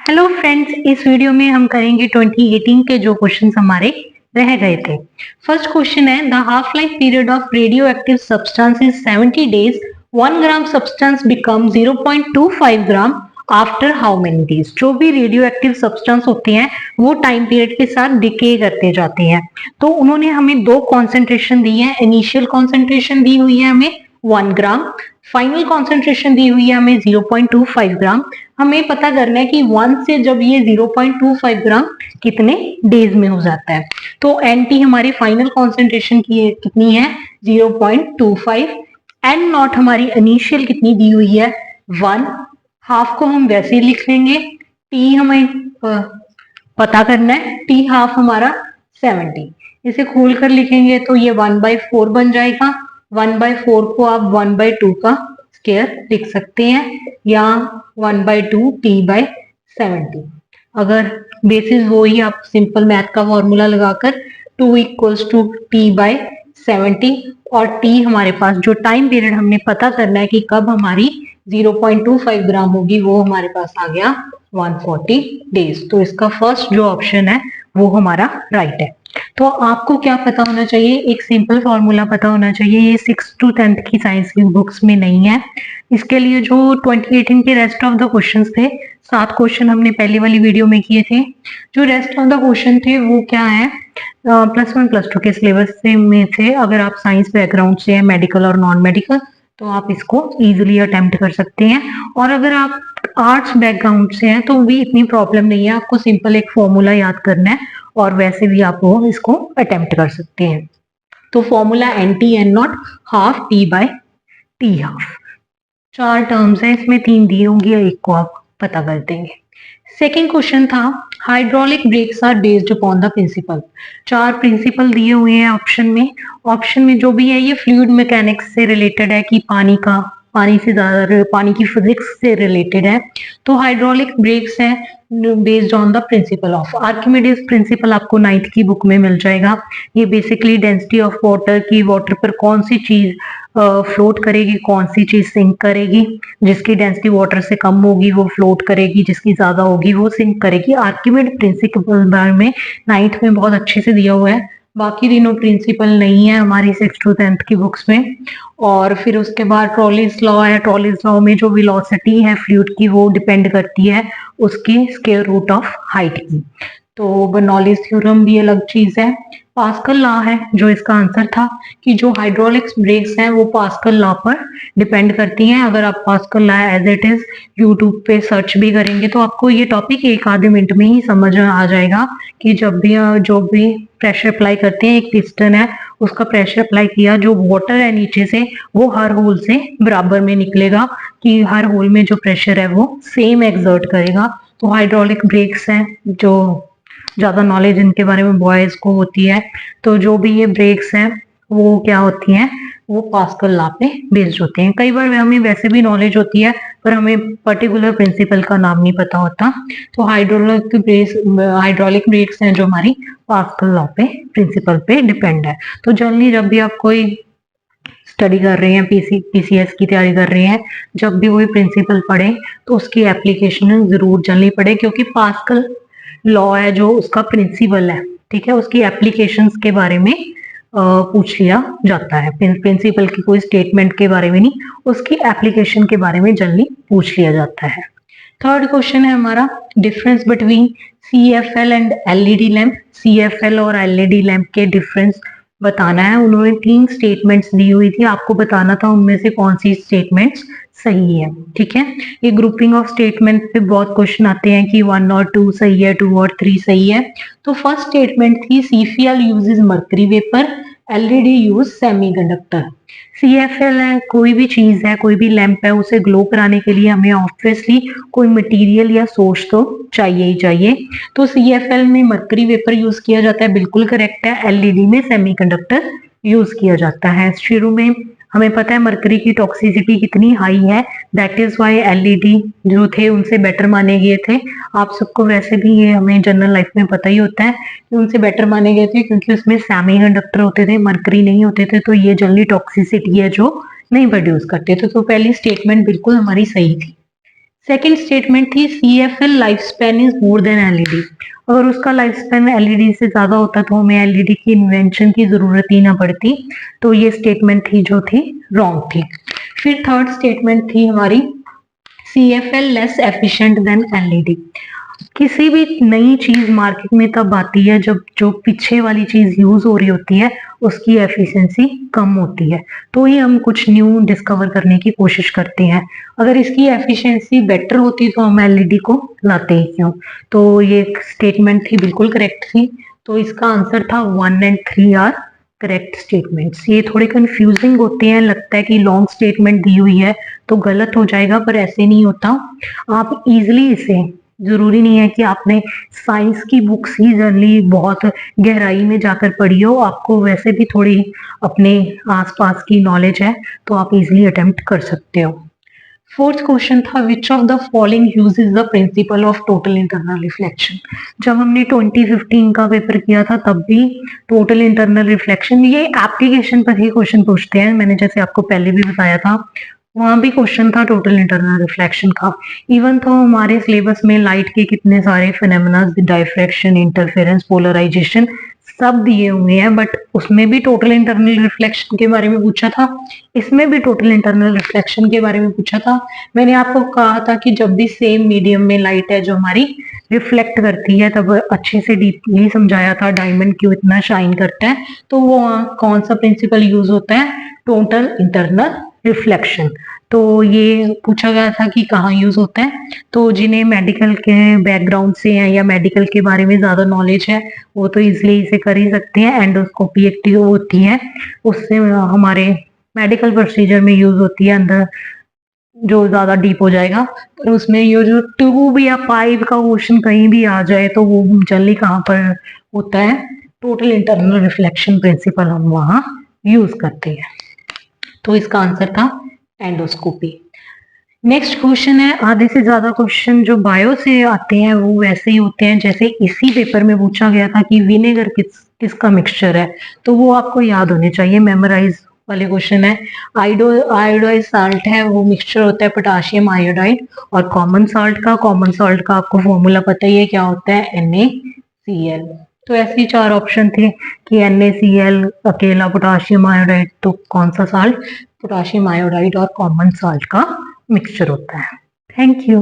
Hello friends, इस video में हम करेंगे 2018 के जो क्वेश्चंस हमारे रह गए थे। फर्स्ट क्वेश्चन है, the half life period of radio active substance is 70 days. 1 gram substance become 0.25 gram after how many days. जो भी रेडियो एक्टिव सब्सटेंस होती हैं वो टाइम पीरियड के साथ डिके करते जाते हैं। तो उन्होंने हमें दो कॉन्सेंट्रेशन दी है। इनिशियल कॉन्सेंट्रेशन दी हुई है हमें 1 ग्राम, फाइनल कॉन्सेंट्रेशन दी हुई है हमें 0.25 ग्राम। हमें पता करना है कि 1 से जब ये 0.25 ग्राम कितने डेज में हो जाता है। तो एनटी हमारी फाइनल कॉन्सेंट्रेशन की कितनी है 0.25। एन नॉट हमारी इनिशियल कितनी दी हुई है 1। हाफ को हम वैसे ही लिख लेंगे। टी हमें पता करना है, टी हाफ हमारा 70। इसे खोल कर लिखेंगे तो ये 1/4 बन जाएगा। 1/4 को आप 1/2 का स्क्वायर लिख सकते हैं या 1/2 t/70। अगर बेसिस वो ही आप सिंपल मैथ का फॉर्मूला लगाकर 2 = t/70 और t हमारे पास जो टाइम पीरियड हमने पता करना है कि कब हमारी 0.25 ग्राम होगी वो हमारे पास आ गया 140 डेज। तो इसका फर्स्ट जो ऑप्शन है वो हमारा राइट है। तो आपको क्या पता होना चाहिए, एक सिंपल फॉर्मूला पता होना चाहिए। ये 6th to 10th की साइंस की बुक्स में नहीं है। इसके लिए जो 2018 के रेस्ट ऑफ द क्वेश्चंस थे, 7 क्वेश्चन हमने पहली वाली वीडियो में किए थे। जो रेस्ट ऑफ द क्वेश्चन थे वो क्या है, +1 +2 के सिलेबस से में थे। अगर आप साइंस बैकग्राउंड से हैं, मेडिकल और नॉन मेडिकल, तो आप इसको इजीली अटेम्प्ट कर सकते हैं। और अगर आप आर्ट्स बैकग्राउंड से हैं तो भी इतनी प्रॉब्लम नहीं है, आपको सिंपल एक फॉर्मूला याद करना है और वैसे भी आप वो इसको अटेम्प्ट कर सकते हैं। तो formula NT N not half t/t half. 4 terms है, इसमें 3 दी होंगी, एक को आप पता कर देंगे। सेकेंड क्वेश्चन था, hydraulic brakes are based upon the principle. 4 principle दिए हुए हैं ऑप्शन में। ऑप्शन में जो भी है ये फ्लूइड मैकेनिक्स से रिलेटेड है कि पानी से ज्यादा पानी की फिजिक्स से रिलेटेड है। तो हाइड्रोलिक ब्रेक्स है based on the principle of Archimedes principal, आपको 9th की बुक में मिल जाएगा। ये बेसिकली डेंसिटी ऑफ वाटर की, वाटर पर कौन सी चीज फ्लोट करेगी, कौन सी चीज सिंक करेगी। जिसकी डेंसिटी वाटर से कम होगी वो फ्लोट करेगी, जिसकी ज्यादा होगी वो सिंक करेगी। आर्किमिड प्रिंसिपल बारे में 9th में बहुत अच्छे से दिया हुआ है। बाकी तीनों प्रिंसिपल नहीं है हमारी 6th to 10th की बुक्स में। और फिर उसके बाद ट्रॉलिस लॉ है। ट्रॉलिस लॉ में जो वेलोसिटी है फ्लूइड की वो डिपेंड करती है उसकी स्क्वायर रूट ऑफ हाइट की। तो बर्नौलीज थ्योरम भी अलग चीज है। पास्कल लॉ है जो इसका आंसर था, कि जो हाइड्रोलिक्स ब्रेक्स हैं वो पास्कल लॉ पर डिपेंड करती हैं। अगर आप Pascal law as it is YouTube पे सर्च भी करेंगे तो आपको ये टॉपिक एक आधे मिनट में ही समझ आ जाएगा कि जब भी जो भी प्रेशर अप्लाई करते हैं, एक पिस्टन है उसका प्रेशर अप्लाई किया, जो वाटर है नीचे से वो हर होल से बराबर में निकलेगा, कि हर होल में जो प्रेशर है वो सेम एक्सर्ट करेगा। तो हाइड्रोलिक ब्रेक्स हैं, जो ज्यादा नॉलेज इनके बारे में बॉयज को होती है, तो जो भी ये ब्रेक्स हैं वो क्या होती हैं, वो पास्कल लॉ पे बेस्ड होते हैं। कई बार हमें वैसे भी नॉलेज होती है पर हमें पर्टिकुलर प्रिंसिपल का नाम नहीं पता होता। तो हाइड्रोलिक ब्रेक्स हैं जो हमारी पास्कल लॉ पे प्रिंसिपल पे डिपेंड है। तो जनरली जब भी आप कोई स्टडी कर रहे हैं, पीसीएस की तैयारी कर रहे हैं, जब भी वही प्रिंसिपल पढ़े तो उसकी एप्लीकेशन जरूर जनरली पढ़े, क्योंकि पास्कल लॉ है जो उसका प्रिंसिपल है, ठीक है, उसकी एप्लीकेशंस के बारे में पूछ लिया जाता है। प्रिंसिपल की कोई स्टेटमेंट के बारे में नहीं, उसकी एप्लीकेशन के बारे में जनरली पूछ लिया जाता है। थर्ड क्वेश्चन है हमारा, difference between CFL and LED lamp. CFL और LED लैंप के डिफरेंस बताना है। उन्होंने 3 स्टेटमेंट्स दी हुई थी, आपको बताना था उनमें से कौन सी स्टेटमेंट्स सही है, ठीक है। ये ग्रुपिंग ऑफ स्टेटमेंट पे बहुत क्वेश्चन आते हैं कि 1 और 2 सही है, 2 और 3 सही है। तो फर्स्ट स्टेटमेंट थी, CFL uses mercury vapour, LED use semiconductor. CFL है, कोई भी चीज है, कोई भी लैंप है, उसे ग्लो कराने के लिए हमें ऑब्वियसली कोई मटेरियल या सोर्स तो चाहिए ही चाहिए। तो CFL में मर्करी वेपर यूज किया जाता है, बिल्कुल करेक्ट है। LED में सेमीकंडक्टर यूज किया जाता है। शुरू में हमें पता है मरकरी की टॉक्सिसिटी कितनी हाई है, दैट इज वाई LED जो थे उनसे बेटर माने गए थे। आप सबको वैसे भी ये हमें जनरल लाइफ में पता ही होता है कि उनसे बेटर माने गए थे क्योंकि उसमें सेमीकंडक्टर होते थे, मरकरी नहीं होते थे। तो ये जनरली टॉक्सिसिटी है जो नहीं प्रोड्यूस करते थे। तो पहली स्टेटमेंट बिल्कुल हमारी सही थी। सेकेंड स्टेटमेंट थी CFL life span is more than LED। अगर उसका लाइफ स्पैन LED से ज्यादा होता तो हमें LED की इन्वेंशन की जरूरत ही ना पड़ती। तो ये स्टेटमेंट थी जो थी रॉन्ग थी। फिर थर्ड स्टेटमेंट थी हमारी CFL less efficient then LED। किसी भी नई चीज मार्केट में तब आती है जब जो पीछे वाली चीज यूज हो रही होती है उसकी एफिशिएंसी कम होती है, तो ही हम कुछ न्यू डिस्कवर करने की कोशिश करते हैं। अगर इसकी एफिशिएंसी बेटर होती तो हम LED को लाते ही क्यों। तो ये स्टेटमेंट थी बिल्कुल करेक्ट थी। तो इसका आंसर था 1 और 3 आर करेक्ट स्टेटमेंट्स। ये थोड़े कंफ्यूजिंग होते हैं, लगता है कि लॉन्ग स्टेटमेंट दी हुई है तो गलत हो जाएगा, पर ऐसे नहीं होता। आप इजिली इसे, जरूरी नहीं है कि आपने साइंस की बुक्स ही जनरली बहुत गहराई में जाकर पढ़ी हो, आपको वैसे भी थोड़ी अपने आसपास की नॉलेज है तो आप इजिली अटेम्प्ट कर सकते हो। फोर्थ क्वेश्चन था which of the following uses the principle of total internal reflection. जब हमने 2015 का पेपर किया था तब भी टोटल इंटरनल रिफ्लेक्शन, ये एप्लीकेशन पर ही क्वेश्चन पूछते हैं, मैंने जैसे आपको पहले भी बताया था, वहां भी क्वेश्चन था टोटल इंटरनल रिफ्लेक्शन का। इवन तो हमारे सिलेबस में लाइट के कितने सारे फिनोमेना, डायफ्रैक्शन, इंटरफेरेंस, पोलराइजेशन सब दिए हुए हैं, बट उसमें भी टोटल इंटरनल रिफ्लेक्शन के बारे में पूछा था, इसमें भी टोटल इंटरनल रिफ्लेक्शन के बारे में पूछा था। मैंने आपको कहा था कि जब भी सेम मीडियम में लाइट है जो हमारी रिफ्लेक्ट करती है, तब अच्छे से डीपली समझाया था डायमंड क्यों इतना शाइन करता है। तो वो कौन सा प्रिंसिपल यूज होता है, टोटल इंटरनल रिफ्लेक्शन। तो ये पूछा गया था कि कहाँ यूज होता है। तो जिन्हें मेडिकल के बैकग्राउंड से है या मेडिकल के बारे में ज्यादा नॉलेज है वो तो इजिली इसे कर ही सकते हैं। एंडोस्कोपी एक ट्यूब होती है, उससे हमारे मेडिकल प्रोसीजर में यूज होती है, अंदर जो ज्यादा डीप हो जाएगा। पर उसमें ये जो ट्यूब या पाइप का क्वेश्चन कहीं भी आ जाए तो वो जनरली कहाँ पर होता है, टोटल इंटरनल रिफ्लेक्शन प्रिंसिपल हम वहां यूज करते हैं। तो इसका आंसर था एंडोस्कोपी। नेक्स्ट क्वेश्चन है, आधे से ज्यादा क्वेश्चन जो बायो से आते हैं वो वैसे ही होते हैं जैसे इसी पेपर में पूछा गया था कि विनेगर किसका मिक्सचर है, तो वो आपको याद होने चाहिए, मेमोराइज वाले क्वेश्चन है। आयोडाइज साल्ट है वो मिक्सचर होता है पोटाशियम आयोडाइड और कॉमन साल्ट का आपको फॉर्मूला पता ही है क्या होता है, NaCl। तो ऐसे ही चार ऑप्शन थे कि NaCl, अकेला पोटाशियम आयोडाइड, तो कौन सा साल्ट, पोटाशियम आयोडाइड और कॉमन साल्ट का मिक्सचर होता है। Thank you.